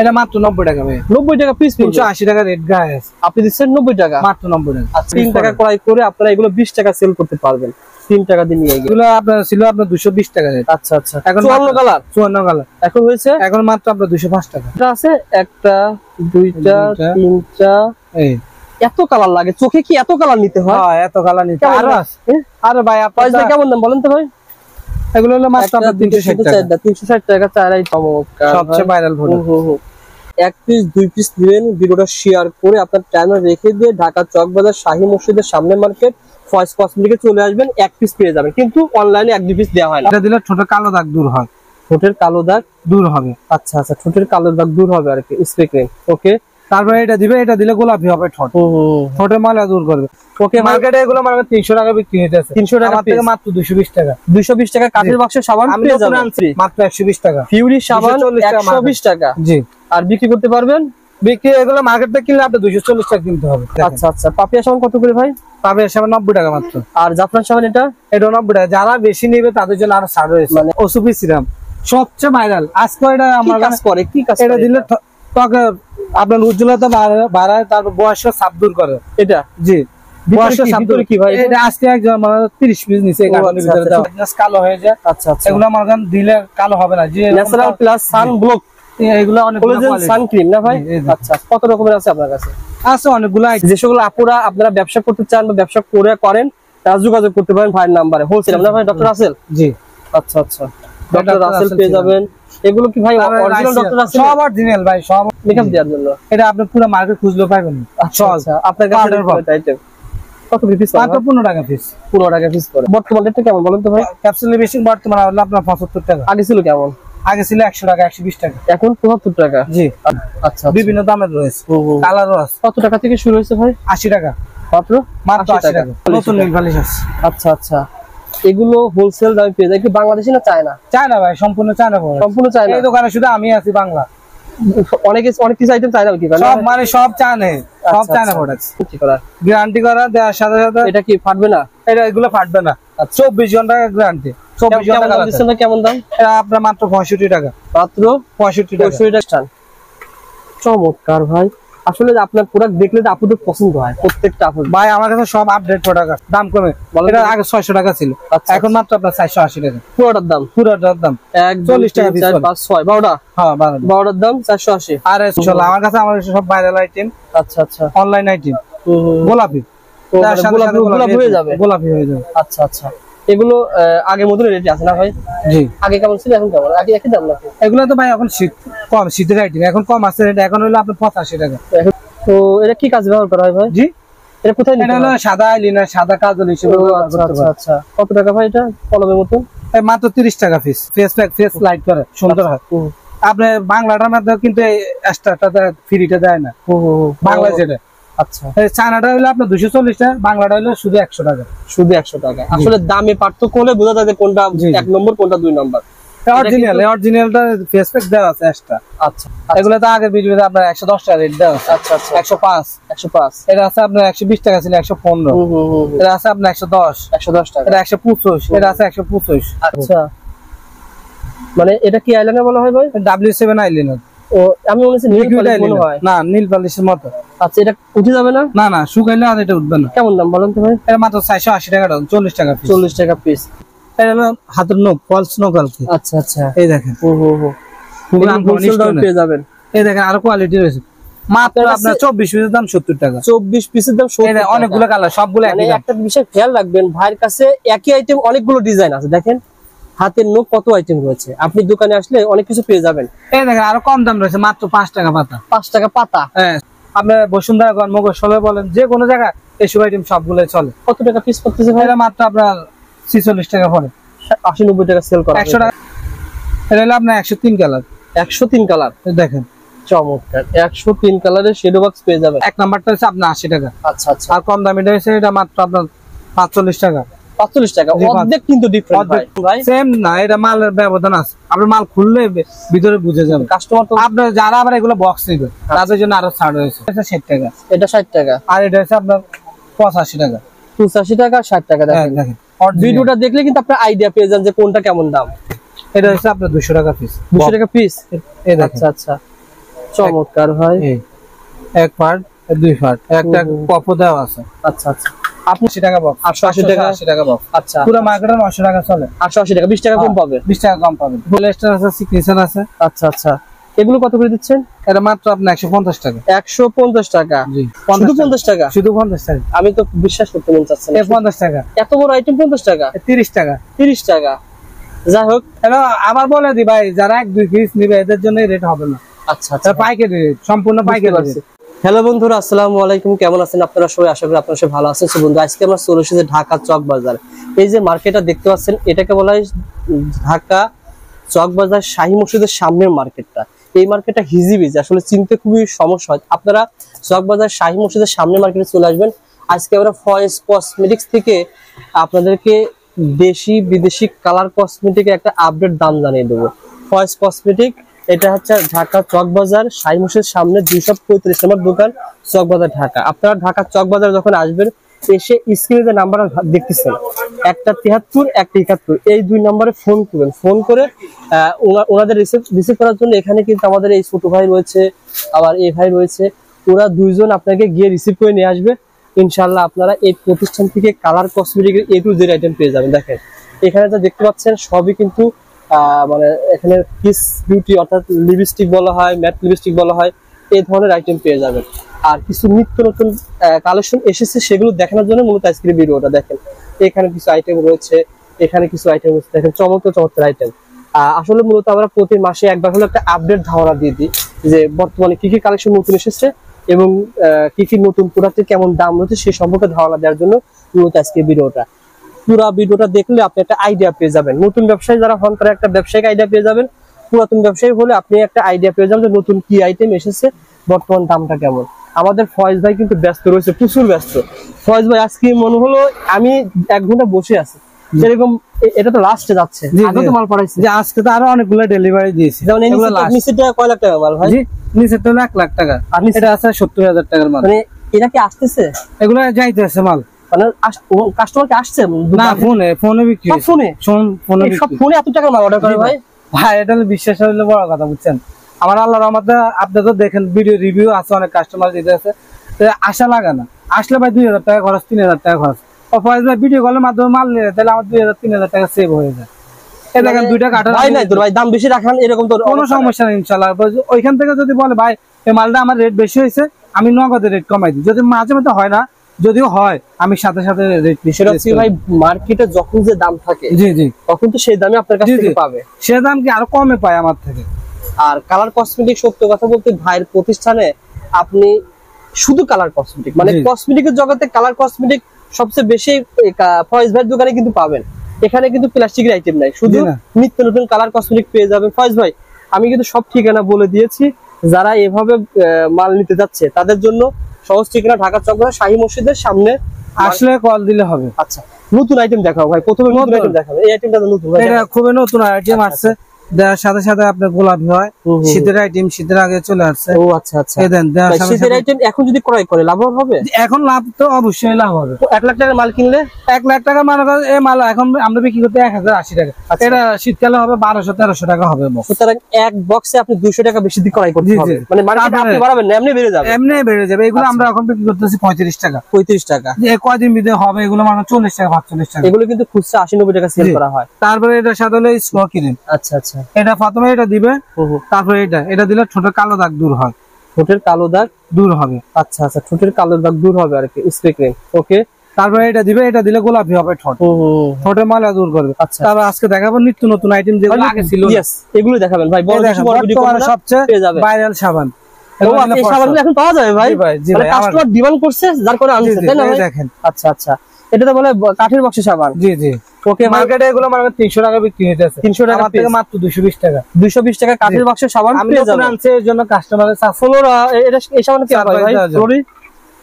এটা মাত্র 90 টাকা ভাই। 90 টাকা পিস, 380 টাকা রেট গায়ে আছে, আপনি দিচ্ছেন 90 টাকা, মাত্র 90 টাকা। আচ্ছা 3 টাকা ক্রয় করে আপনারা এগুলো 20 টাকা সেল করতে পারবেন, 3 টাকা দিয়ে নিয়ে গেলে। এগুলো আপনার ছিল আপনার 220 টাকা রেট। আচ্ছা আচ্ছা, এখন 54 কালার, 54 কালার এখন হয়েছে, এখন মাত্র আপনার 205 টাকা। এটা আছে একটা, দুইটা, তিনটা, এই এত কালার লাগে চোখে, কি এত কালার নিতে হয়? হ্যাঁ এত কালার নিতে আরো আছে। আরে ভাই প্রাইস কেমন দাম বলেন তো ভাই? এগুলো হলো মাত্র আপনার 360 টাকা। 360 টাকা, চারাই চমৎকার, সবচেয়ে ভাইরাল প্রোডাক্ট। এক পিস 2 পিস নেবেন, ভিডিওটা শেয়ার করে আপনার টাইমার রেখে দিয়ে ঢাকা চক বাজার শাহী মসজিদের সামনে মার্কেট ফয়েজ কসমেটিকে চলে আসবেন, এক পিস পেয়ে যাবেন। কিন্তু অনলাইনে 1-2 পিস দেওয়া হয় না। এটা দিলে ঠোঁটের কালো দাগ দূর হয়, ঠোঁটের কালো দাগ দূর হবে। আচ্ছা আচ্ছা, ঠোঁটের কালো দাগ দূর হবে আর কি, স্প্রে ক্রিম। ওকে, তারপরে এটা দিবে, এটা দিলে গোলাপি হবে ঠোঁট, ঠোঁটের ময়লা দূর করবে। ওকে, মার্কেটে এগুলো মানে 300 টাকা বিক্রি হইতেছে, 300 টাকা থেকে মাত্র 220 টাকা। 220 টাকা কাঠের বাক্সের সাবান পেয়ে যাবেন মাত্র 120 টাকা। ফিউরি সাবান 120 টাকা। জি, আর বিক্রি করতে পারবেন, বিক্রি এগুলো মার্কেট থেকে কিনলে আপনি 240 টাকা কিনতে হবে। আচ্ছা আচ্ছা, পাপিয়া সাবান কত করে ভাই? পাপিয়া সাবান 90 টাকা মাত্র। আর জাফরান সাবান এটা 90 টাকা। যারা বেশি নেবে তাদের জন্য আরো ছাড় রয়েছে। মানে ওসুপি সিরাম সবচেয়ে ভাইরাল আজকে, এটা আমার কাজ করে, কি কাজ এটা দিলে ত্বকে আপনার উজ্জ্বলতা বাড়ায়, তারপর বয়সের ছাপ দূর করে এটা। জি, বয়সের ছাপ দূর কি ভাই? এটা আজকে একজন মানে 30 পিস নিচে কাগজের ভিতরে দাও, কালো হয়ে যায়। আচ্ছা আচ্ছা, এগুলো আমার গান দিলে কালো হবে না। যে ন্যাচারাল প্লাস সান ব্লক, এগুলো অনেক সান ক্রিম না ভাই? আচ্ছা, কত রকমের আছে আপনার কাছে? আছে অনেকগুলো। যে সকল আপুরা আপনারা ব্যবসা করতে চান বা ব্যবসা করে করেন, তারা যোগাযোগ করতে পারেন ভাইয়ের নাম্বারে, হোলসেল না ভাই? ডক্টর রাসেল। জি, আচ্ছা আচ্ছা, ডক্টর রাসেল পেয়ে যাবেন। এগুলো কি ভাই অরিজিনাল ডক্টর রাসেল? সব অরিজিনাল ভাই, সব মেকআপ দেওয়ার জন্য। এটা আপনি পুরো মার্কেট খুঁজলেও পাবেন না। আচ্ছা আচ্ছা, আপনার কাছে আইটেম কত পিস? মাত্র 15 টাকা পিস। 15 টাকা পিস করে। বর্তমান রেটটা কেমন বলেন তো ভাই? ক্যাপসুল বেশি বর্তমানে হলো আপনার 75 টাকা। আগে ছিল কেমন? আগে ছিল 100 টাকা, 120 টাকা, এখন 74 টাকা। জি, আচ্ছা, বিভিন্ন দামের রয়েছে, কালারও আছে। কত টাকা থেকে শুরু হয়েছে ভাই? 80 টাকা মাত্র, 80 টাকা। নতুন নীল পালিশ আছে। আচ্ছা আচ্ছা, এগুলো হোলসেল দামে পেয়ে যায়। কি বাংলাদেশি না চায়না? চায়না ভাই, সম্পূর্ণ চায়না। সম্পূর্ণ চায়না। এই দোকানে শুধু আমি আছি বাংলা। অনেক কিছু আইটেম চায়না বিক্রি করে, সব মানে সব চায়না, সব চায়না প্রোডাক্ট। কি করা গ্যারান্টি করা দেওয়ার সাথে সাথে। এটা কি ফাটবে না? এটা এগুলো ফাটবে না। 24 ঘন্টা গ্যারান্টি। 24 ঘন্টা কালার দিচ্ছেন। কেমন দাম? এটা আপনার মাত্র 65 টাকা। মাত্র 65 টাকা। চমৎকার ভাই, আসলে আপনার প্রোডাক্ট দেখলে তো আপুদের পছন্দ হয়, প্রত্যেকটা আপু। ভাই আমার কাছে সব আপডেট প্রোডাক্ট, দাম কমে। এটা আগে 600 টাকা ছিল, এখন মাত্র আপনার 480 টাকা। পুরোটার দাম? পুরোটার দাম 40 টাকা পিস। 4 5 6 12টা। হ্যাঁ 12টার দাম 480। আর আমার কাছে আমার সব ভাইরাল আইটেম। আচ্ছা আচ্ছা, অনলাইন আইটেম। গোলাপি, গোলাপি হয়ে যাবে, গোলাপি হয়ে যাবে। আচ্ছা আচ্ছা, এগুলো আগের মতন রেট আছে না ভাই? জি, আগে কেমন ছিল এখন কেমন? আগে একই দাম নাকি? এগুলো তো ভাই এখন শীত কম, শীতের আইটেম এখন কম আছে রেট। এখন হলো আপনার 85 টাকা। তো এটা কি কাজ ব্যবহার করা হয় ভাই? জি, এটা কোথায়? এটা হলো সাদা আইলাইনার, সাদা কাজল হিসেবে। আচ্ছা আচ্ছা, কত টাকা ভাই এটা কলমের মতন? মাত্র 30 টাকা piece. Face pack, face light করে সুন্দর হয়। আপনার বাংলাটার মধ্যে কিন্তু এক্সট্রাটা ফ্রিটা দেয় না বাংলা যেটা। আচ্ছা, চায়নাটা হলো আপনার 240 টাকা, বাংলাটা হলো শুধু 100 টাকা। শুধু 100 টাকা। আসলে দামে পার্থক্য হলে বোঝা যায় যে কোনটা 1 নম্বর কোনটা 2 নম্বর। অরিজিনালটা ফেস প্যাক দেওয়া আছে এক্সট্রা। আচ্ছা, এগুলো তো আগের ভিডিওতে আপনার 110 টাকা রেট দেওয়া আছে। আচ্ছা আচ্ছা, 105। এটা আছে আপনার 120 টাকা ছিল, 115। এটা আছে আপনার 110 টাকা। এটা 125। এটা আছে 125। আচ্ছা, মানে এটা কি আইলাইনার বলা হয় ভাই? W7 eyeliner. ও, আমি বলেছি নীল পালিশ মনে হয় না, নীল পালিশের মতো। আচ্ছা, এটা উঠে যাবে না? না না, শুকাইলে আর এটা উঠবে না। কেমন দাম বলেন তো ভাই? এটা মাত্র 480 টাকা, 40 টাকা পিস। 40 টাকা পিস। এটা হলো হাতের নখ, ফলস নখ আর কি। আচ্ছা আচ্ছা, এই দেখেন। হোলসেল দাম পেয়ে যাবেন। এই দেখেন আরো কোয়ালিটি রয়েছে। মাত্র আপনার 24 পিসের দাম 70 টাকা। 24 পিসের দাম 70 টাকা। অনেকগুলো কালার, সবগুলো একই দাম। একটা বিষয় খেয়াল রাখবেন, ভাইয়ের কাছে একই আইটেম অনেকগুলো ডিজাইন আছে। দেখেন হাতের নখ কত আইটেম রয়েছে, আপনি দোকানে আসলে অনেক কিছু পেয়ে যাবেন। এই দেখেন আরো কম দাম রয়েছে, মাত্র 5 টাকা পাতা। 5 টাকা পাতা। হ্যাঁ, আপনার বসুন্ধরা গণ মগজলে বলেন, যে কোনো জায়গায় এইসব আইটেম সবগুলোই চলে। কত টাকা পিস পড়তেছে ভাই? এটা মাত্র আপনার 46 টাকা পড়ে। 80-90 টাকা সেল করা। 100 টাকা। এটা হলো আপনার 103 কালার। 103 কালার দেখেন, চমৎকার। 103 কালারের শেডো বক্স পেয়ে যাবেন। এক নাম্বারটা হচ্ছে আপনার 80 টাকা। আচ্ছা আচ্ছা, আর কম দামিটা হচ্ছে এটা মাত্র আপনার 45 টাকা। 45 টাকা, অর্ধেক কিন্তু ডিফারেন্ট ভাই। সেম না, এটা মালের ব্যবধান আছে। আপনি মাল খুললে ভিতরে বুঝে যাবে কাস্টমার। তো আপনার যারা আবার এগুলো বক্স নেবে তাদের জন্য আরো ছাড় রয়েছে। এটা 60 টাকা। এটা 60 টাকা। আর এটা হচ্ছে আপনার 85 টাকা। 85 টাকা, 60 টাকা। দেখেন ভিডিওটা দেখলে কিন্তু আপনি আইডিয়া পেয়ে যান যে কোনটা কেমন দাম। এটা হচ্ছে আপনার 200 টাকা পিস। 200 টাকা পিস। এই দেখেন। আচ্ছা আচ্ছা, চমৎকার ভাই। এক পার্ট দুই পার্ট একটা পপো দেওয়া আছে। আচ্ছা আচ্ছা, আপনি 80 টাকা বক্স, 880 টাকা, 80 টাকা বক্স। আচ্ছা, পুরো মার্কেটে 900 টাকা চলে। 880 টাকা, 20 টাকা কম পাবে, 20 টাকা কম পাবেন। পলিস্টার আছে, সিগনেচার আছে। আচ্ছা আচ্ছা, এগুলো কত করে দিচ্ছেন? এটা মাত্র আপনি 150 টাকা। 150 টাকা? জি, শুধু 50 টাকা? শুধু 50 টাকা। আমি তো বিশ্বাস করতে মন চাচ্ছে না। 50 টাকা এত বড় আইটেম 50 টাকা? 30 টাকা। 30 টাকা। যাই হোক, হ্যালো আবার বলে দি ভাই, যারা 1-2 পিস নিবে এদের জন্য রেট হবে না। আচ্ছা আচ্ছা, পাইকারি রেট, সম্পূর্ণ পাইকারি রেট। হ্যালো বন্ধুরা, আসসালামু আলাইকুম। কেমন আছেন আপনারা সবাই? আশা করি আপনারা সবাই ভালো আছেন। সো বন্ধু, আজকে আমরা চলে এসেছি ঢাকা চক বাজার। এই যে মার্কেটটা দেখতে পাচ্ছেন, এটাকে বলা হয় ঢাকা চক বাজার শাহী মসজিদের সামনের মার্কেটটা। এই মার্কেটটা হিজিবিজি, আসলে চিনতে খুবই সমস্যা হয়। আপনারা চক বাজার শাহী মসজিদের সামনের মার্কেটে চলে আসবেন। আজকে আমরা ফয়েজ কসমেটিক্স থেকে আপনাদেরকে দেশি বিদেশি কালার কসমেটিকের একটা আপডেট দাম জানিয়ে দেবো। ফয়েজ কসমেটিক, এটা হচ্ছে ঢাকা চক বাজার শাহী মসজিদের সামনে 235 নম্বর দোকান, চক বাজার ঢাকা। আপনারা ঢাকা চক বাজার যখন আসবেন, এসে স্ক্রিনে যে নাম্বার দেখতেছেন, একটা 73 একটা 71, এই দুই নম্বরে ফোন করবেন। ফোন করে ওনাদের রিসিভ করার জন্য এখানে কিন্তু আমাদের এই ছোট ভাই রয়েছে, আবার এই ভাই রয়েছে, ওরা দুইজন আপনাকে গিয়ে রিসিভ করে নিয়ে আসবে। ইনশাল্লাহ আপনারা এই প্রতিষ্ঠান থেকে কালার কসমেটিকের A to Z আইটেম পেয়ে যাবেন। দেখেন এখানে যা দেখতে পাচ্ছেন সবই কিন্তু মানে এখানে কিস বিউটি অর্থাৎ লিপস্টিক বলা হয়, ম্যাট লিপস্টিক বলা হয়, এই ধরনের আইটেম পেয়ে যাবেন। আর কিছু নিত্য নতুন কালেকশন এসেছে, সেগুলো দেখানোর জন্য মূলত আজকের ভিডিওটা। দেখেন এখানে কিছু আইটেম রয়েছে, এখানে কিছু আইটেম রয়েছে, দেখেন চমৎকার চমৎকার আইটেম। আসলে মূলত আমরা প্রতি মাসে একবার হলো একটা আপডেট ধারণা দিয়ে দিই যে বর্তমানে কি কি কালেকশন নতুন এসেছে এবং কি কি নতুন প্রোডাক্টের কেমন দাম রয়েছে সে সম্পর্কে ধারণা দেওয়ার জন্য মূলত আজকের ভিডিওটা। পুরো ভিডিওটা দেখলে আপনি একটা আইডিয়া পেয়ে যাবেন। নতুন ব্যবসায়ী যারা হন তারা একটা ব্যবসায়িক আইডিয়া পেয়ে যাবেন। পুরাতন ব্যবসায়ী হলে আপনি একটা আইডিয়া পেয়ে যাবেন যে নতুন কি আইটেম এসেছে, বর্তমান দামটা কেমন। আমাদের ফয়েজ ভাই কিন্তু ব্যস্ত রয়েছে, প্রচুর ব্যস্ত। ফয়েজ ভাই, আজকে মনে হলো আমি 1 ঘন্টা বসে আছি, যেরকম এটা তো লাস্টে যাচ্ছে, আগে তো মাল পাঠাইছি, যে আজকে তো আরো অনেকগুলো ডেলিভারি দিয়েছি। যেমন এই নিচেটা কয় লাখ টাকা মাল ভাই? জি, নিচেটা 1 লাখ টাকা, আর এটা আছে 70,000 টাকার মাল। মানে এরা কি আসতেছে? এগুলো যাইতেছে মাল, মানে কাস্টমার কি আসছে না? ফোনে বিক্রি, ফোনে এত টাকার মাল অর্ডার করে ভাই? ভাই এটা বিশ্বাস হইলে বড় কথা, বুঝছেন? আমার আল্লাহর রহমতে আপনি তো দেখেন ভিডিও রিভিউ আছে, অনেক কাস্টমার দিতে আছে, আশা লাগে না। আসলে ভাই 2,000 টাকা খরচ, 3,000 টাকা খরচ। ফয়েজ ভাই ভিডিও কলের মাধ্যমে মাল নিলে তাহলে আমার 2,000-3,000 টাকা সেভ হয়ে যায়। এই দেখেন দুইটা কাটার ভাই নাই তোর ভাই, দাম বেশি রাখান এরকম তো কোনো সমস্যা নেই ইনশাআল্লাহ। ওইখান থেকে যদি বলে ভাই এই মালটা আমার রেট বেশি হয়েছে, আমি নগদে রেট কমাই দিই। যদি মাঝে মধ্যে হয় না, যদিও হয়, আমি সাথে সাথে রেট সেটা হচ্ছে ভাই মার্কেটে যখন যে দাম থাকে, জি জি, তখন তো সেই দামে আপনার কাছ থেকে পাবে। সে দাম কি আরো কমে পায় আমার থেকে। আর কালার কসমেটিক, সত্য কথা বলতে ভাইয়ের প্রতিষ্ঠানে আপনি শুধু কালার কসমেটিক, মানে কসমেটিকের জগতে কালার কসমেটিক সবচেয়ে বেশি ফয়েজ ভাইয়ের দোকানে কিন্তু পাবেন। এখানে কিন্তু প্লাস্টিকের আইটেম নাই, শুধু নিত্য নতুন কালার কসমেটিক পেয়ে যাবেন। ফয়েজ ভাই, আমি কিন্তু সব ঠিকানা বলে দিয়েছি, যারা এভাবে মাল নিতে যাচ্ছে তাদের জন্য সহজ ঠিকানা ঢাকা চক বাজার শাহী মসজিদের সামনে আসলে কল দিলে হবে। আচ্ছা, নতুন আইটেম দেখাও ভাই, প্রথমে নতুন আইটেম দেখাবে। এই আইটেমটা নতুন, এটা খুবই নতুন আইটেম আসছে, দেওয়ার সাথে সাথে আপনার গোলাপি হয়, শীতের আইটেম শীতের আগে চলে আসছে। ও আচ্ছা আচ্ছা, শীতের আইটেম এখন যদি ক্রয় করে লাভ হবে? এখন লাভ তো অবশ্যই লাভ হবে। 1 লাখ টাকার মাল কিনলে 1 লাখ টাকার মাল, এই মাল এখন আমরা বিক্রি করতে 1080 টাকা। এটা শীতকালে হবে 1200-1300 টাকা হবে। সুতরাং এক বক্সে আপনি 200 টাকা বেশি দিয়ে ক্রয় করতে হবে, মানে মার্কেটে আপনি বাড়াবেন না, এমনি বেড়ে যাবে। এমনি বেড়ে যাবে। এগুলো আমরা এখন বিক্রি করতেছি 35 টাকা। 35 টাকা যে কয়দিন ভিতরে হবে এগুলো মানে 40 টাকা 45 টাকা। এগুলো কিন্তু খুচরা 80-90 টাকা সেল করা হয়। তারপরে এটা সাথে হলো স্নো ক্রিম। আচ্ছা আচ্ছা, এটা প্রথমে এটা দিবে, তারপরে এটা দিলে ঠোঁটের কালো দাগ দূর হয়। ঠোঁটের কালো দাগ দূর হবে? আচ্ছা আচ্ছা, ঠোঁটের কালো দাগ দূর হবে আর কি, স্প্রে ক্রিম। ওকে, তারপরে এটা দিবে, এটা দিলে গোলাপি হবে ঠোঁট, ঠোঁটের ময়লা দূর করবে। আচ্ছা, তারপর আজকে দেখাবো নিত্য নতুন আইটেম যেগুলো আগে ছিল। এগুলো দেখাবেন ভাই। সবচেয়ে ভাইরাল সাবান, এই সাবানগুলো এখন পাওয়া যাবে ভাই? জি ভাই, কাস্টমার ডিমান্ড করছে যার করে আনছে, তাই না ভাই? দেখেন, আচ্ছা আচ্ছা, এটা তো বলে কাঠের বক্সে সাবান। জি জি, ওকে। মার্কেটে এগুলো মানে 300 টাকা বিক্রি হইতেছে, 300 টাকা থেকে মাত্র 220 টাকা। 220 টাকা কাঠের বক্সে সাবান পেয়ে যাবেন। আনছে এর জন্য কাস্টমারের ফলোরা, এটা এই সাবান কি হয় ভাই? ফ্লোরি,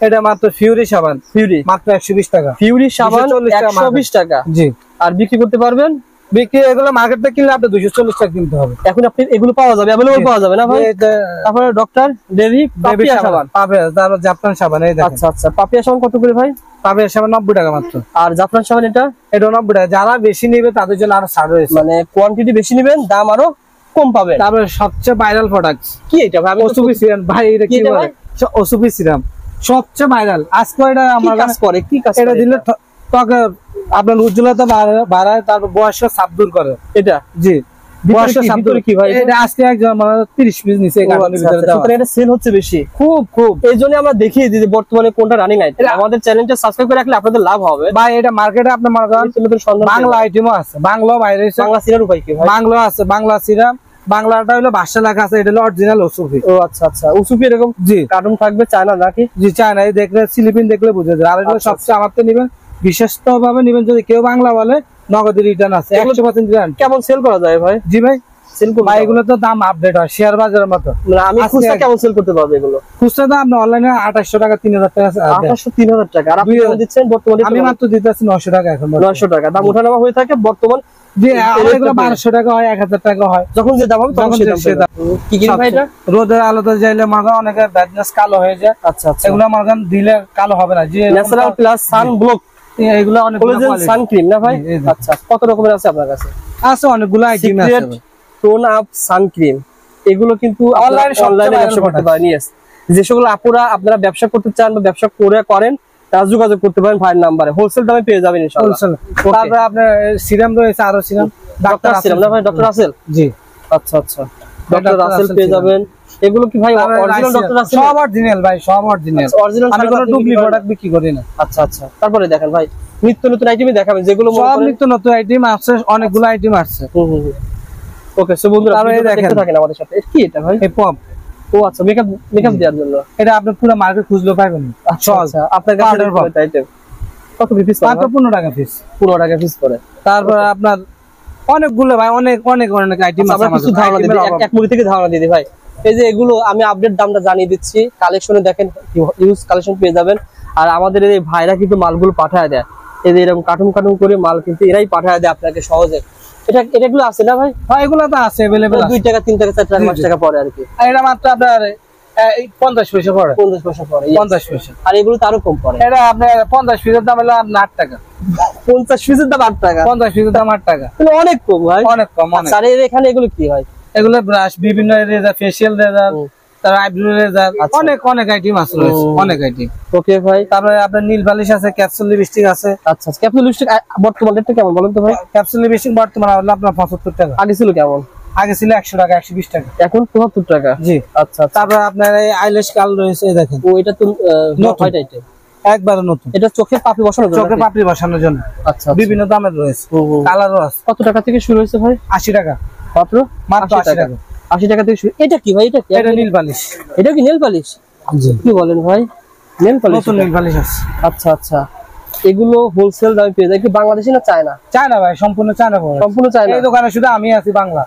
এটা মাত্র ফিউরি সাবান, ফিউরি মাত্র 120 টাকা। ফিউরি সাবান 120 টাকা। জি, আর বিক্রি করতে পারবেন? বিক্রি এগুলো মার্কেট থেকে কিনলে আপনি 240 টাকা কিনতে হবে। এখন আপনি এগুলো পাওয়া যাবে, अवेलेबल পাওয়া যাবে না ভাই? তারপরে ডক্টর ডেরি পাপিয়া সাবান পাবে, তারপর জাফরান সাবান। এই দেখেন। আচ্ছা আচ্ছা, পাপিয়া সাবান কত করে ভাই? পাপিয়া সাবান 90 টাকা মাত্র। আর জাফরান সাবান এটা 90 টাকা। যারা বেশি নেবে তাদের জন্য আরো ছাড় রয়েছে, মানে কোয়ান্টিটি বেশি নেবেন দাম আরো কম পাবেন। তারপরে সবচেয়ে ভাইরাল প্রোডাক্ট কি এটা ভাই? ওসুবি সিরাম ভাই, এটা কি বলে? ওসুবি সিরাম সবচেয়ে ভাইরাল। আজকে এটা আমার কাজ করে, কি কাজ এটা দিলে ত্বকে আপনার উজ্জ্বলতা বাড়ায়, তারপর বয়সটা সাপ দূর করে। এটা জি বয়সটা সাপ দূর কি ভাই? এটা আজকে একজন মানে 30 পিস নিচে কার্টনের ভিতরে দাও। এটা সেল হচ্ছে বেশি, খুব খুব। এইজন্য আমরা দেখিয়ে দিই যে বর্তমানে কোনটা রানিং আইটেম। আমাদের চ্যানেলটা সাবস্ক্রাইব করে রাখলে আপনাদের লাভ হবে ভাই। এটা মার্কেটে আপনার বাংলা আইটেমও আছে, বাংলা বাইরে বাংলা সিরাম উপায় কি ভাই? বাংলা আছে, বাংলা সিরাম। বাংলাটা হলো ভাষা লেখা আছে, এটা হলো অরিজিনাল ওসুফি। ও আচ্ছা আচ্ছা, ওসুফি এরকম জি কার্টুন থাকবে, চায়না নাকি? জি চায়না। এই দেখলে স্লিপিং দেখলে বুঝে যায়। আর এগুলো সবচেয়ে আমার তো নিবেন, বিশেষত ভাবে নিবেন যদি কেউ বাংলা বলে, নগদ রিটার্ন আছে 100% রিটার্ন। কেমন সেল করা যায় ভাই? জি ভাই সেল করব ভাই, এগুলো তো দাম আপডেট হয় শেয়ার বাজারের মতো। আমি খুচরা কেমন সেল করতে পারবো এগুলো? খুচরা দাম আপনি অনলাইনে 2800 টাকা 3000 টাকা 2800 3000 টাকা। আর আপনি কেমন দিচ্ছেন বর্তমানে? আমি মাত্র দিতেছি 900 টাকা এখন। 900 টাকা দাম ওঠানামা হয়ে থাকে বর্তমান। জি এগুলো 1200 টাকা হয়, 1000 টাকা হয়, যখন যে দাম হবে তখন সে দাম। কি কি ভাই এটা? রোদের আলোতে যাইলে মার্গান অনেকে ব্যাডনেস কালো হয়ে যায়। আচ্ছা আচ্ছা, এগুলো মার্গান দিলে কালো হবে না। যে ন্যাচারাল প্লাস সান ব্লক, এগুলো অনেক সানক্রিম না ভাই? আচ্ছা, কত রকমের আছে আপনার কাছে? আছে অনেকগুলো আইটেম আছে। টোন আপ সানক্রিম এগুলো কিন্তু অনলাইনে ব্যবসা করতে পারেন। ইয়েস, যে সকল আপুরা আপনারা ব্যবসা করতে চান বা ব্যবসা করেন, তারা যোগাযোগ করতে পারেন ভাইয়ের নাম্বারে, হোলসেল দামে পেয়ে যাবেন ইনশাআল্লাহ। তারপরে আপনার সিরাম রয়েছে, আরো সিরাম ডক্টর সিরাম না ভাই? ডক্টর রাসেল, জি আচ্ছা আচ্ছা, ডক্টর রাসেল পেয়ে যাবেন। এগুলো কি ভাই অরিজিনাল ডক্টর রাসেল? সব অরিজিনাল ভাই, সব অরিজিনাল। অরিজিনাল, আমি কোনো ডুপ্লিকেট প্রোডাক্ট বিক্রি করি না। আচ্ছা আচ্ছা, তারপরে দেখেন ভাই নিত্য নতুন আইটেমই দেখাবেন, যেগুলো সব নিত্য নতুন আইটেম আছে, অনেকগুলো আইটেম আছে। ওকে, সো বন্ধুরা দেখতে থাকেন আমাদের সাথে। কি এটা ভাই? এই পপ। ও আচ্ছা, মেকআপ দেওয়ার জন্য। এটা আপনি পুরো মার্কেট খুঁজলেও পাবেন না। আচ্ছা আচ্ছা, আপনার কাছে আইটেম কত পিস? মাত্র 15 টাকা পিস। 15 টাকা পিস করে। তারপর আপনার অনেকগুলো ভাই, অনেক অনেক অনেক আইটেম আছে। আমরা কিছু ধারণা দিই, এক মুড়ি থেকে ধারণা দিই ভাই। এই যে এগুলো আমি আপডেট দামটা জানিয়ে দিচ্ছি, কালেকশনে দেখেন ইউজ কালেকশন পেয়ে যাবেন। আর আমাদের এই ভাইরা কিন্তু মালগুলো পাঠায় দেয়, এই যে এরকম কার্টুন করে মাল কিন্তু এরাই পাঠায় দেয় আপনাকে সহজে। এগুলো আছে না ভাই? হ্যাঁ এগুলো তো আছে अवेलेबल। 2 টাকা 3 টাকা 4 টাকা 5 টাকা পরে আর কি। আর এটা মাত্র আপনার 50 পয়সা পড়ে। 50 পয়সা পরে, 50 পয়সা। আর এগুলো তো আরো কম পড়ে। এটা আপনার 50 পিসের দাম হলো 8 টাকা। 50 পিসের দাম 8 টাকা? 50 পিসের দাম 8 টাকা, তাহলে অনেক কম ভাই, অনেক কম। আচ্ছা, আর এখানে এগুলো কি হয়? এগুলো ব্রাশ, বিভিন্ন রেজার, ফেশিয়াল রেজার, তার আইব্রো রেজার, অনেক অনেক আইটেম আছে, অনেক আইটেম। ওকে ভাই, তারপরে আপনার নীল বালিশ আছে, ক্যাপসুল লিপস্টিক আছে। আচ্ছা, ক্যাপসুল লিপস্টিক বর্তমান রেটটা কেমন বলেন তো ভাই? ক্যাপসুল লিপস্টিক বর্তমানে হলো আপনার 75 টাকা। আগে ছিল কেমন? আগে ছিল 100 টাকা, 120 টাকা, এখন 74 টাকা। জি আচ্ছা। তারপর আপনার এই আইল্যাশ কাল রয়েছে, দেখেন। ও এটা তো নতুন আইটেম, একবারে নতুন। এটা চোখের পাপড়ি বসানোর জন্য, চোখের পাপড়ি বসানোর জন্য। আচ্ছা, বিভিন্ন দামের রয়েছে, কালারও আছে। কত টাকা থেকে শুরু হয়েছে ভাই? 80 টাকা মাত্র। 80 টাকা। 80 টাকা থেকে শুরু। এটা কি ভাই? এটা নীল বালিশ। এটা কি নেল পালিশ? জি। কি বলেন ভাই, নেল পালিশ? নতুন নেল পালিশ আছে। আচ্ছা আচ্ছা, এগুলো হোলসেল দামে পেয়ে যায়। কি বাংলাদেশি না চায়না? চায়না ভাই, সম্পূর্ণ চায়না। সম্পূর্ণ চায়না। এই দোকানে শুধু আমি আছি বাংলা।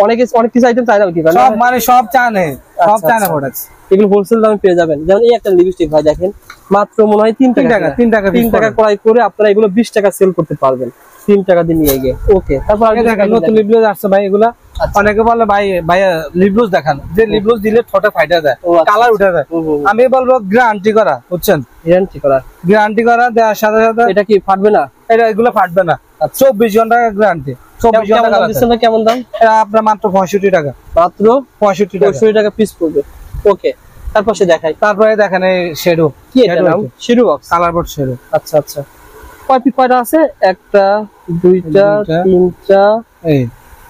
অনেক কিছু আইটেম চায়না কি ভাই? সব মানে সব চায়না, সব চায়না প্রোডাক্ট। এগুলো হোলসেল দামে পেয়ে যাবেন। যেমন এই একটা লিপস্টিক ভাই দেখেন, মাত্র মনে হয় 3 টাকা। 3 টাকা ক্রয় করে আপনারা এগুলো 20 টাকা সেল করতে পারবেন, 3 টাকা দিয়ে নিয়ে গিয়ে। ওকে, তারপর দেখেন নতুন লিপগ্লস আসছে ভাই। এগুলা অনেকে বলে ভাই লিপগ্লস দেখান, যে লিপগ্লস দিলে ঠোঁটে ফাইটা যায়, কালার উঠে যায়। আমি বলবো গ্যারান্টি করা, বুঝছেন? গ্যারান্টি করা দেওয়ার সাথে সাথে এটা কি ফাটবে না? এগুলো ফাটবে না। 24 ঘন্টা গ্যারান্টি। 24 ঘন্টা দিচ্ছেন না? কেমন দাম? এটা আপনার মাত্র 65 টাকা। মাত্র 65 টাকা পিস পড়বে। ওকে, তারপর সে দেখাই। তারপরে দেখেন এই শ্যাডো। কি এটা নাম? Shadow box, colour board shadow. আচ্ছা আচ্ছা, কয়টা আছে? একটা, দুইটা, তিনটা। এই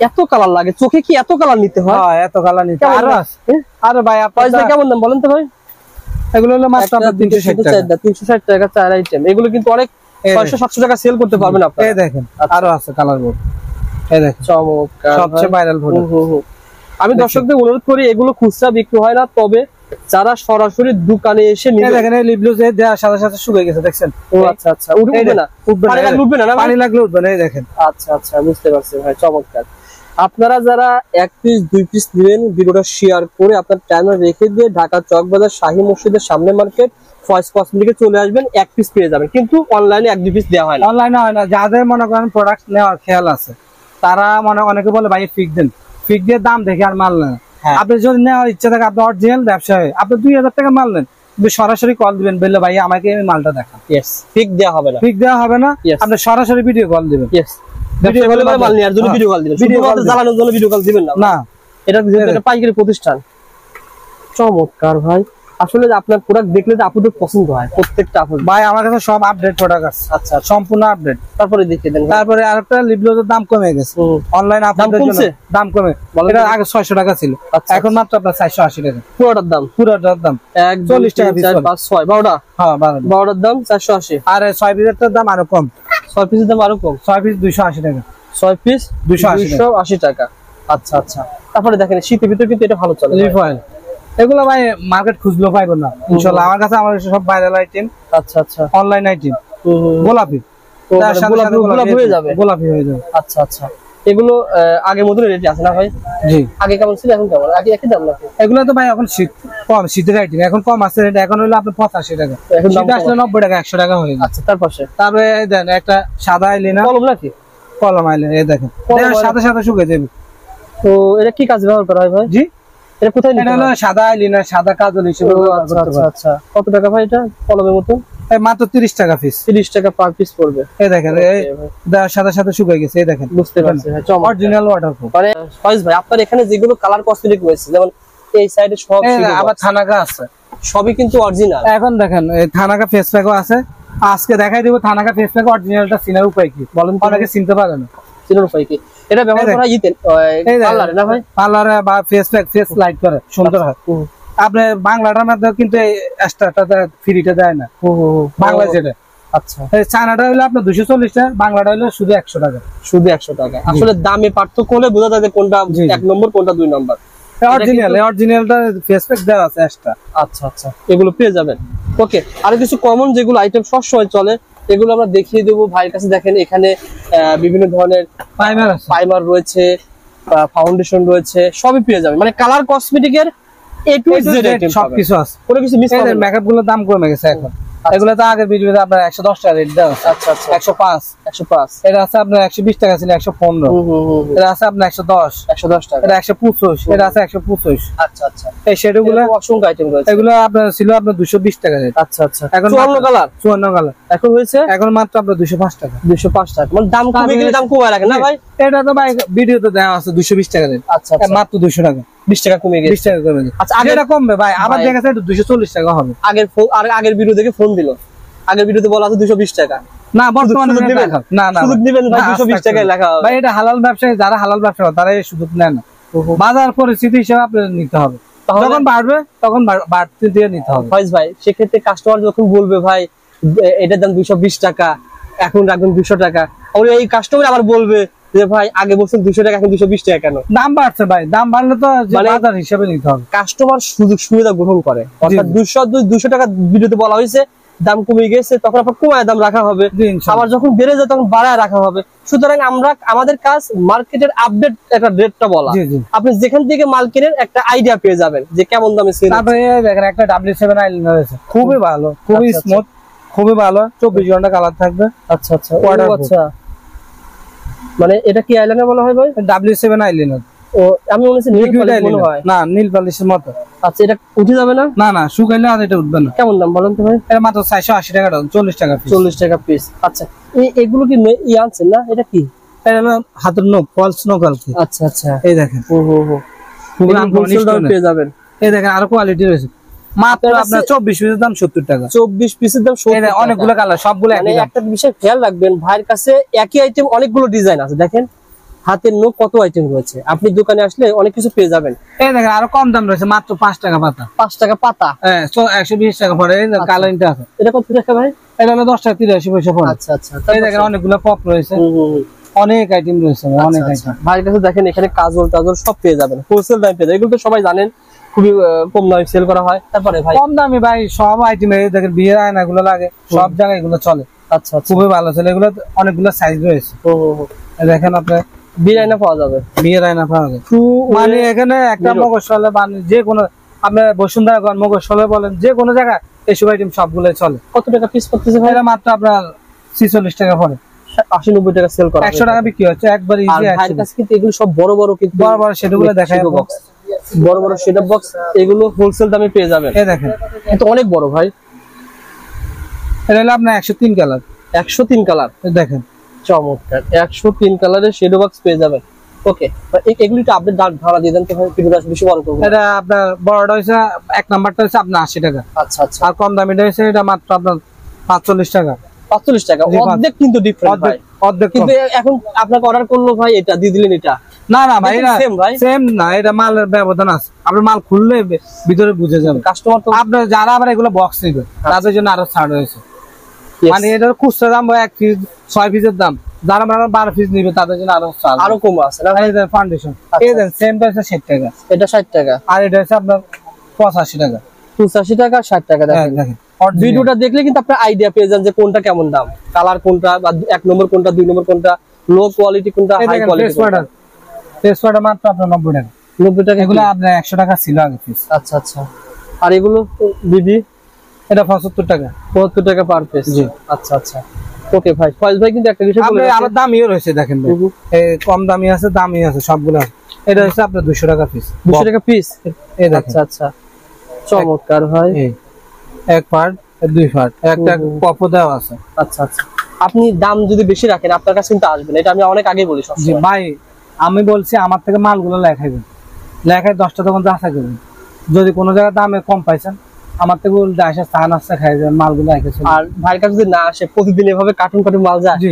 এত কালার লাগে চোখে? কি এত কালার নিতে হয়? হ্যাঁ, এত কালার নিতে হয়। আরে ভাই আপনার কেমন দাম বলেন তো ভাই? এগুলো হলো মাত্র 360 টাকা। 360 টাকা 4 আইটেম। এগুলো কিন্তু অনেক 600-700 টাকা সেল করতে পারবেন আপনারা। এই দেখেন, আরো আছে কালার বোর্ড। এই দেখেন, চমৎকার, সবচেয়ে ভাইরাল প্রোডাক্ট। আমি দর্শকদের অনুরোধ করি, এগুলো খুচরা বিক্রি হয় না, তবে যারা সরাসরি দোকানে এসে নিয়ে দেখেন, এই লিপগ্লস দেওয়ার সাথে সাথে শুকিয়ে গেছে, দেখছেন? ও আচ্ছা আচ্ছা, উঠবে না? পানি লাগলে উঠবে না? পানি লাগলে উঠবে না। এই দেখেন। আচ্ছা আচ্ছা, বুঝতে পারছি ভাই, চমৎকার। আপনারা যারা 1 পিস 2 পিস নেবেন, ভিডিওটা শেয়ার করে আপনার টাইমে রেখে দিয়ে ঢাকা চকবাজার শাহী মসজিদের সামনে মার্কেট ফয়েজ কসমেটিকে চলে আসবেন, 1 পিস পেয়ে যাবেন। কিন্তু অনলাইনে 1-2 পিস দেওয়া হয় না। অনলাইনে হয় না। যাদের মনে করেন প্রোডাক্ট নেওয়ার খেয়াল আছে, তারা অনেকে বলে ভাই ফিক্স দেন, ফিক্স দিয়ে দাম দেখে আর মাল নেন। আপনি যদি নেওয়ার ইচ্ছা থাকে, আপনি অরিজিনাল ব্যবসায়ী, আপনি 2000 টাকা মাল নেন, কিন্তু সরাসরি কল দিবেন, বললে ভাই আমাকে এই মালটা দেখা। ফিক্স দেওয়া হবে না, ফিক্স দেওয়া হবে না। আপনি সরাসরি ভিডিও কল দিবেন। ভিডিও কলে মাল নেওয়ার জন্য ভিডিও কল দিবেন, ভিডিও কল জ্বালানোর জন্য ভিডিও কল দিবেন না না, এটা যেহেতু একটা পাইকারি প্রতিষ্ঠান। চমৎকার ভাই, আসলে আপনার প্রোডাক্ট দেখলে তো আপনাদের পছন্দ হয় প্রত্যেকটা আপু ভাই। আমার কাছে সব আপডেট প্রোডাক্ট আছে। আচ্ছা, সম্পূর্ণ আপডেট। তারপরে দেখিয়ে দেন। তারপরে আরেকটা লিপগ্লসের দাম কমে গেছে অনলাইন আপডেটের জন্য, দাম কমে। এটা আগে 600 টাকা ছিল, এখন মাত্র আপনার 480 টাকা পুরোটার দাম। 40 টাকা পিস, 4 5 6 12টা। হ্যাঁ 12টার দাম 480। আর 6 পিসের দাম আরো কম, 6 পিসের দাম আরো কম, 6 পিস 280 টাকা, 6 পিস 280 টাকা। আচ্ছা আচ্ছা। তারপরে দেখেন শীতের ভিতরে কিন্তু এটা ভালো চলে। রিফাইল এগুলো ভাই মার্কেট খুঁজলেও পাইবো না ইনশাআল্লাহ। আমার কাছে আমার সব ভাইরাল আইটেম। আচ্ছা আচ্ছা। অনলাইন আইটেম গোলাপি, গোলাপি হয়ে যাবে, গোলাপি হয়ে যাবে। আচ্ছা আচ্ছা। এগুলো আগের মতো রেট আছে না ভাই? জি। আগে কেমন ছিল এখন কেমন? আগে একই দাম নাকি? এগুলো তো ভাই এখন শীত কম, শীতের আইটেম এখন কম আছে রেট। এখন হলো আপনার 85 টাকা, এখন দাম আসলে 90 টাকা 100 টাকা হয়ে গেছে। আচ্ছা। তারপরে দেন একটা সাদা আইলিনা কলম নাকি? কলম আইলিনা এই দেখেন, সাদা সাদা শুকিয়ে যাবে। তো এটা কি কাজ ব্যবহার করা হয় ভাই? জি, এটা কোথায় নিতে হয়? এটা সাদা আইলিনা, সাদা কাজল হিসেবে ব্যবহার করতে পারবেন। আচ্ছা আচ্ছা। কত টাকা ভাই এটা কলমের মতো? মাত্র 30 টাকা পিস, 30 টাকা পার পিস পড়বে। এই দেখেন এই সাদা সাদা শুকিয়ে গেছে, এই দেখেন। বুঝতে পারছেন, অরিজিনাল ওয়াটারপ্রুফ। মানে ফয়েজ ভাই আপনার এখানে যেগুলো কালার কসমেটিক রয়েছে, যেমন এই সাইডে সব, আবার থানাকা আছে, সবই কিন্তু অরিজিনাল। এখন দেখেন এই থানাকা ফেস প্যাকও আছে, আজকে দেখাই দেব থানাকা ফেস প্যাক অরিজিনালটা চিনার উপায় কি বলেন? অনেকে চিনতে পারে না, চিনার উপায় কি? এটা ব্যবহার করা ইতে পার্লারে না ভাই? পার্লারে বা ফেস প্যাক, ফেস লাইট করে সুন্দর হয়। আপনি বাংলাটার মধ্যে কিন্তু এক্সট্রাটা ফ্রিটা দেয় না বাংলা যেটা। আচ্ছা। চায়নাটা হলো আপনার 240 টাকা, বাংলাটা হলো শুধু 100 টাকা, শুধু 100 টাকা। আসলে দামে পার্থক্য হলে বোঝা যায় যে কোনটা 1 নম্বর কোনটা 2 নম্বর। অরিজিনালটা ফেস প্যাক দেওয়া আছে এক্সট্রা। আচ্ছা আচ্ছা, এগুলো পেয়ে যাবেন। ওকে, আর কিছু কমন যেগুলো আইটেম সব সময় চলে এগুলো আমরা দেখিয়ে দেবো ভাইয়ের কাছে। দেখেন এখানে বিভিন্ন ধরনের প্রাইমার রয়েছে, ফাউন্ডেশন রয়েছে, সবই পেয়ে যাবেন। মানে colour কসমেটিকের A to Z item সবকিছু আছে, কোনো কিছু মিস করবেন না। মেকআপ গুলোর দাম কমে গেছে এখন। এগুলো তো আগের ভিডিওতে আপনার 110 টাকা রেট দেওয়া আছে। আচ্ছা আচ্ছা। 105 এটা আছে আপনার 120 টাকা ছিল 115। এটা আছে আপনার 110 টাকা, এটা 125, এটা আছে 125। আচ্ছা আচ্ছা। এই শেডগুলো অসংখ্য আইটেম রয়েছে, এগুলো আপনার ছিল আপনার 220 টাকা রেট। আচ্ছা আচ্ছা। এখন 54 কালার এখন হয়েছে, এখন মাত্র আপনার 205 টাকা, 205 টাকা। মানে দাম কমে গেলে দাম কমায় রাখেন না ভাই? এটা তো ভাই ভিডিওতে দেওয়া আছে 220 টাকা রেট। আচ্ছা আচ্ছা। মাত্র 200 টাকা, 20 টাকা কমে গেছে, 20 টাকা কমে গেছে। আচ্ছা, আগে এটা কমবে ভাই, আবার দেখা যাচ্ছে 240 টাকা হবে। আগের ভিডিও দেখে ফোন দিল, আগের ভিডিওতে বলা আছে 220 টাকা। না বর্তমানে দিবেন না, না সুযোগ দিবেন ভাই, 220 টাকায় লেখা হবে ভাই। এটা হালাল ব্যবসায়ী, যারা হালাল ব্যবসা করে তারা এই সুযোগ নেয় না। বাজার পরিস্থিতি হিসেবে আপনাদের নিতে হবে, যখন বাড়বে তখন বাড়তি দিয়ে নিতে হবে। ফয়েজ ভাই সেক্ষেত্রে কাস্টমার যখন বলবে ভাই এটার দাম 220 টাকা, এখন রাখবেন 200 টাকা, এই কাস্টমার আবার বলবে যে ভাই আগে বলছেন 200 টাকা, এখন 220 টাকা কেন? দাম বাড়ছে ভাই, দাম বাড়লে তো বাজার হিসেবে নিতে হবে। কাস্টমার সুযোগ সুবিধা গ্রহণ করে, অর্থাৎ 200 টাকা ভিডিওতে বলা হয়েছে, দাম কমে গেছে তখন আবার কমায় দাম রাখা হবে, আবার যখন বেড়ে যায় তখন বাড়ায় রাখা হবে। সুতরাং আমাদের কাজ মার্কেটের আপডেট একটা রেটটা বলা। আপনি যেখান থেকে মাল কেনেন একটা আইডিয়া পেয়ে যাবেন যে কেমন দামে সেল। তারপরে দেখেন একটা W7 আইলাইনার রয়েছে, খুবই ভালো, খুবই স্মুথ, খুবই ভালো, 24 ঘন্টা কালার থাকবে। আচ্ছা আচ্ছা। আচ্ছা, মানে এটা কি আইলাইনার বলা হয় ভাই? W7 eyeliner. ও আমি বলেছি নীল পালিশ মনে হয় না, নীল পালিশের মতো। আচ্ছা, এটা উঠে যাবে না? না না, শুকাইলে আর এটা উঠবে না। কেমন দাম বলেন তো ভাই? এটা মাত্র 480 টাকা, 40 টাকা পিস। 40 টাকা পিস। আচ্ছা, এগুলো কি আনছেন না? এটা কি? এটা হলো হাতের নখ, ফলস নখ আর কি। আচ্ছা আচ্ছা। এই দেখেন, পুরো হোলসেল দাম পেয়ে যাবেন। এই দেখেন আরো কোয়ালিটি রয়েছে, মাত্র আপনার 24 পিসের দাম 70 টাকা। 24 পিসের দাম 70 টাকা। অনেকগুলো কালার, সবগুলো একই দাম। একটা বিষয় খেয়াল রাখবেন, ভাইয়ের কাছে একই আইটেম অনেকগুলো ডিজাইন আছে। দেখেন হাতের নখ কত আইটেম রয়েছে, আপনি দোকানে আসলে অনেক কিছু পেয়ে যাবেন। এই দেখেন আরো কম দাম রয়েছে, মাত্র 5 টাকা পাতা। 5 টাকা পাতা, হ্যাঁ 120 টাকা পড়ে। এই কালারটা আছে, এটা কত টাকা ভাই? এটা হলো 10 টাকা 83 পয়সা পড়ে। আচ্ছা আচ্ছা। এই দেখেন অনেকগুলো পপ রয়েছে, অনেক আইটেম রয়েছে, অনেক আইটেম। ভাইয়ের কাছে দেখেন এখানে কাজল টাজল সব পেয়ে যাবেন, হোলসেল দামে পেয়ে যাবেন। এগুলো তো সবাই জানেন খুবই কম দামে সেল করা হয়। তারপরে ভাই কম দামে ভাই সব আইটেম, দেখেন বিয়ের আয়না গুলো লাগে, সব জায়গায় এগুলো চলে। আচ্ছা, খুবই ভালো চলে। এগুলো অনেকগুলো সাইজ রয়েছে। দেখেন আপনার বিয়ের আয়না পাওয়া যাবে, বিয়ের আয়না পাওয়া যাবে। মানে এখানে একটা মগজলে যে কোনো আপনার বসুন্ধরা মগজলে বলেন, যে কোনো জায়গায় এইসব আইটেম সবগুলো চলে। কত টাকা পিস করতেছে ভাই? মাত্র আপনার 46 টাকা পড়ে, 80-90 টাকা সেল করা, 100 টাকা বিক্রি হচ্ছে একবার ইজি। ভাইয়ের কাছে কিন্তু এগুলো সব বড় বড়, কিন্তু বড় বড় সেটগুলো দেখায়, বড় বড় সেটআপ বক্স, এগুলো হোলসেল দামে পেয়ে যাবেন। এই দেখেন এটা অনেক বড় ভাই, এটা হলো আপনার 103 কালার, 103 কালার। দেখেন চমৎকার 103 কালারের শেডো বক্স পেয়ে যাবেন। ওকে, এগুলি তো আপনি ভাড়া দিয়ে দেন তো ভাই, কিন্তু বেশি বড় করব। এটা আপনার বড়টা হইছে এক নাম্বারটা হইছে আপনার 80 টাকা। আচ্ছা আচ্ছা। আর কম দামিটা হইছে এটা মাত্র আপনার 45 টাকা। 45 টাকা, অর্ধেক কিন্তু ডিফারেন্ট ভাই, অর্ধেক। কিন্তু এখন আপনাকে অর্ডার করলো ভাই এটা দিয়ে দিলেন এটা। না না ভাই, এটা সেম না, এটা মালের ব্যবধান আছে। আপনি মাল খুললে ভিতরে বুঝে যাবেন। কাস্টমার তো আপনার যারা আবার এগুলো বক্স নেবে তাদের জন্য আরো ছাড় হয়েছে। মানে এটার খুচরা দাম 1 পিস 6 পিসের দাম, যারা মানে 12 পিস নিবে তাদের জন্য আরো কম আছে। এই যে ফাউন্ডেশন, এই দেন সেম প্রাইস 60 টাকা, এটা 60 টাকা, আর এটা হচ্ছে আপনার 85 টাকা। 85 টাকা 60 টাকা। দেখেন ভিডিওটা দেখলে কিন্তু আপনি আইডিয়া পেয়ে যান যে কোনটা কেমন দাম, কালার কোনটা, বা 1 নম্বর কোনটা, 2 নম্বর কোনটা, লো কোয়ালিটি কোনটা, হাই কোয়ালিটি কোনটা। টেসপাটা মাত্র আপনার 90 টাকা। 90 টাকা, এগুলো আপনার 100 টাকা ছিল আগে পিস। আচ্ছা আচ্ছা। আর এগুলো বিবি এটা 75 টাকা। 75 টাকা পার পিস। জি আচ্ছা আচ্ছা। ওকে ভাই, ফয়েজ ভাই কিন্তু একটা বিষয় বলে আমার দামিও রয়েছে দেখেন ভাই, এই কম দামি আছে, দামি আছে, সবগুলো আছে। এটা হচ্ছে আপনার 200 টাকা পিস। 200 টাকা পিস, এই দেখেন। আচ্ছা আচ্ছা, চমৎকার ভাই। এক পার্ট, দুই পার্ট, একটা কপো দেওয়া আছে। আচ্ছা আচ্ছা। আপনি দাম যদি বেশি রাখেন আপনার কাছে কিন্তু আসবে না, এটা আমি অনেক আগে বলি সব। জি ভাই, আমি বলছি আমার থেকে মালগুলো লেখাইবেন, লেখায় 10টা দোকান যাচাই করবেন। যদি কোনো জায়গায় দামে কম পাইছেন আমার থেকে উল্টে আসে চা নাস্তা খাই যাবেন, মালগুলো রেখেছেন। আর ভাইয়ের কাছে যদি না আসে, প্রতিদিন এভাবে কার্টুন কার্টুন মাল যায়। জি,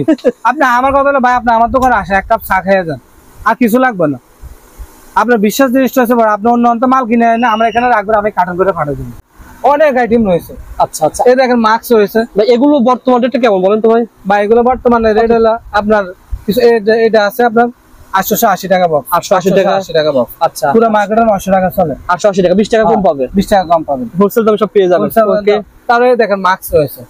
আপনি আমার কথা হলো ভাই, আপনি আমার দোকানে আসে 1 কাপ চা খেয়ে যান, আর কিছু লাগবে না। আপনার বিশ্বাস জিনিসটা আছে, আপনি অন্য অন্ত মাল কিনে না আমরা এখানে রাখবেন, আপনি কার্টুন করে পাঠিয়ে দিন। অনেক আইটেম রয়েছে। আচ্ছা আচ্ছা। এই দেখেন মাস্ক রয়েছে। এগুলো বর্তমান রেটটা কেমন বলেন তো ভাই? ভাই এগুলো বর্তমানে রেট হলো আপনার কিছু, এটা আছে আপনার 880 টাকা বক্স। 880 টাকা বক্স। আচ্ছা, পুরো মার্কেটে 900 টাকা চলে। 880 টাকা, 20 টাকা কম পাবে। 20 টাকা কম পাবেন, হোলসেল দামে সব পেয়ে যাবেন। ওকে, তারপরে দেখেন মাস্ক রয়েছে।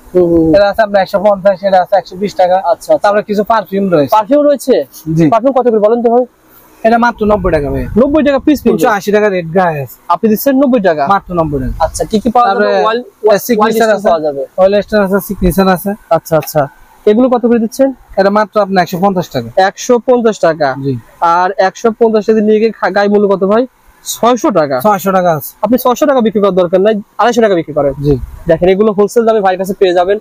এটা আছে আপনার 150, এটা আছে 120 টাকা। আচ্ছা, তারপরে কিছু পারফিউম রয়েছে। পারফিউম রয়েছে? জি। পারফিউম কত করে বলেন তো ভাই? এটা মাত্র 90 টাকা ভাই। 90 টাকা পিস, 380 টাকা রেট গায়ে আছে। আপনি দিচ্ছেন 90 টাকা? মাত্র 90 টাকা। আচ্ছা, কি কি পাওয়া যাবে? সিগনেচার আছে, পাওয়া যাবে। অয়েল স্টার আছে, সিগনেচার আছে। আচ্ছা আচ্ছা। এগুলো কত করে দিচ্ছেন? এটা মাত্র আপনার 150 টাকা। 150 টাকা। জি। আর 150 টাকা নিয়ে গিয়ে গায়ে মূল্য কত ভাই? 600 টাকা। 600 টাকা আছে। আপনি 600 টাকা বিক্রি করার দরকার নাই, 250 টাকা বিক্রি করেন। জি। দেখেন এগুলো হোলসেল দামে ভাইয়ের কাছে পেয়ে যাবেন।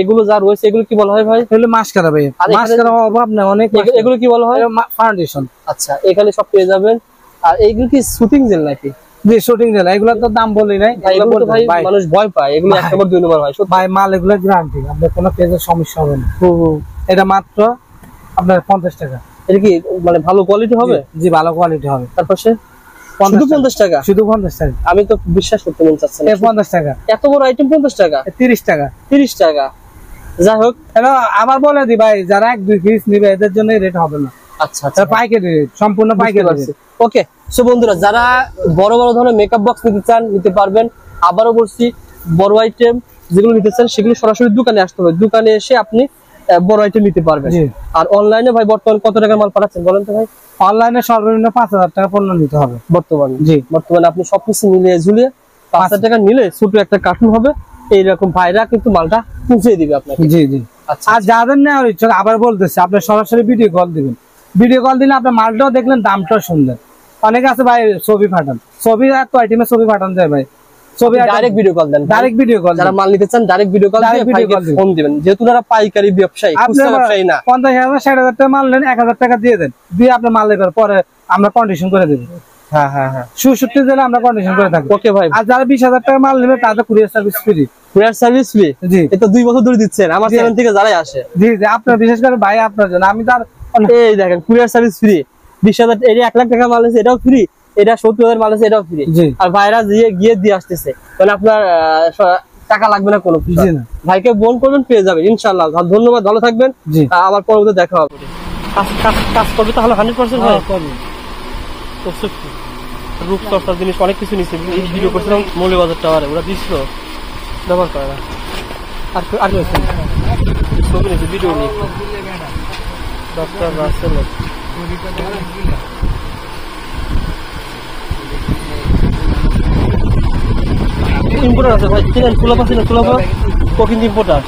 এগুলো যা রয়েছে এগুলো কি বলা হয় ভাই? এগুলো মাস্কারা ভাই। মাস্কারা অভাব না, অনেক। এগুলো কি বলা হয়? ফাউন্ডেশন। আচ্ছা, এখানে সব পেয়ে যাবেন। আর এইগুলো কি শুটিং জেল নাকি? জি, শুটিং জেল। এগুলো তো দাম বলি নাই, এগুলো বলতে ভাই মানুষ ভয় পায়। এগুলো 1 নম্বর 2 নম্বর হয় ভাই। মাল এগুলো গ্যারান্টি, আপনার কোনো কেজের সমস্যা হবে না। এটা মাত্র আপনার 50 টাকা। এটা কি মানে ভালো কোয়ালিটি হবে? জি, ভালো কোয়ালিটি হবে। তারপর শুধু 50 টাকা? শুধু 50 টাকা। আমি তো বিশ্বাস করতে মন চাচ্ছে না। 50 টাকা এত বড় আইটেম? 50 টাকা? 30 টাকা। 30 টাকা। যাই হোক, আবার বলে দি ভাই, যারা 1-2 পিস নিবে এদের জন্য রেট হবে না। আচ্ছা আচ্ছা, পাইকারি রেট, সম্পূর্ণ পাইকারি রেট। ওকে, সো বন্ধুরা যারা বড় বড় ধরনের মেকআপ বক্স নিতে চান নিতে পারবেন। আবারও বলছি, বড় আইটেম যেগুলো নিতে চান সেগুলো সরাসরি দোকানে আসতে হবে, দোকানে এসে আপনি বড় আইটেম নিতে পারবেন। আর অনলাইনে ভাই বর্তমানে কত টাকার মাল পাঠাচ্ছেন বলেন তো ভাই? অনলাইনে সর্বনিম্ন 5000 টাকা পণ্য নিতে হবে বর্তমানে। জি, বর্তমানে আপনি সবকিছু মিলিয়ে ঝুলিয়ে 5000 টাকা নিলে ছোট একটা কার্টুন হবে, এইরকম ভাইরা কিন্তু মালটা পৌঁছে দিবে আপনাকে। জি জি। আচ্ছা, আর যাদের নেওয়ার ইচ্ছা, আবার বলতেছি, আপনি সরাসরি ভিডিও কল দিবেন। ভিডিও কল দিলে আপনার মালটাও দেখলেন, দামটাও শুনলেন। অনেকে আছে ভাই ছবি পাঠান, ছবি এত আইটেমে ছবি পাঠান যায় ভাই, ছবি ডাইরেক্ট ভিডিও কল দেন। ডাইরেক্ট ভিডিও কল, যারা মাল নিতে চান ডাইরেক্ট ভিডিও কল দিয়ে ভাইকে ফোন দিবেন, যেহেতু ওনারা পাইকারি ব্যবসায়ী, খুচরা ব্যবসায়ী না। 50,000 60,000 টাকা মাল নেন, 1000 টাকা দিয়ে দেন, দিয়ে আপনার মাল নেবার পরে আমরা কন্ডিশন করে দেব। হ্যাঁ হ্যাঁ হ্যাঁ, 67 জেলা আমরা কন্ডিশন করে থাকি। ওকে ভাই। আর যারা 20,000 টাকা মাল নেবে তাদের courier service free. Courier service free? জি। এটা 2 বছর ধরে দিচ্ছেন আমার চ্যানেল থেকে যারাই আসে। জি জি, আপনার বিশেষ করে ভাই আপনার জন্য আমি তার এই দেখেন কুরিয়ার সার্ভিস ফ্রি। 20,000 এই 1 লাখ টাকা মাল আছে এটাও ফ্রি, এটা 70,000 মাল আছে এটাও ফ্রি। আর ভাইরা গিয়ে দিয়ে আসতেছে, মানে আপনার টাকা লাগবে না কোনো। জি না, ভাইকে ফোন করবেন পেয়ে যাবেন ইনশাআল্লাহ। ধন্যবাদ, ভালো থাকবেন। আবার পরবর্তীতে দেখা হবে। কাজ করবে তাহলে 100% ভাই করবে। রূপচর্চার জিনিস অনেক কিছু নিচ্ছে, ভিডিও করছিলাম মৌলবাজার টাওয়ারে, ওরা দিচ্ছিল ব্যবহার করে না। আর ছবি নিচ্ছে, ভিডিও নিয়ে ডক্টর রাসেল ইম্পোর্টার আছে ভাই, খোলা পাচ্ছি না, খোলা কিন্তু ইম্পোর্টার।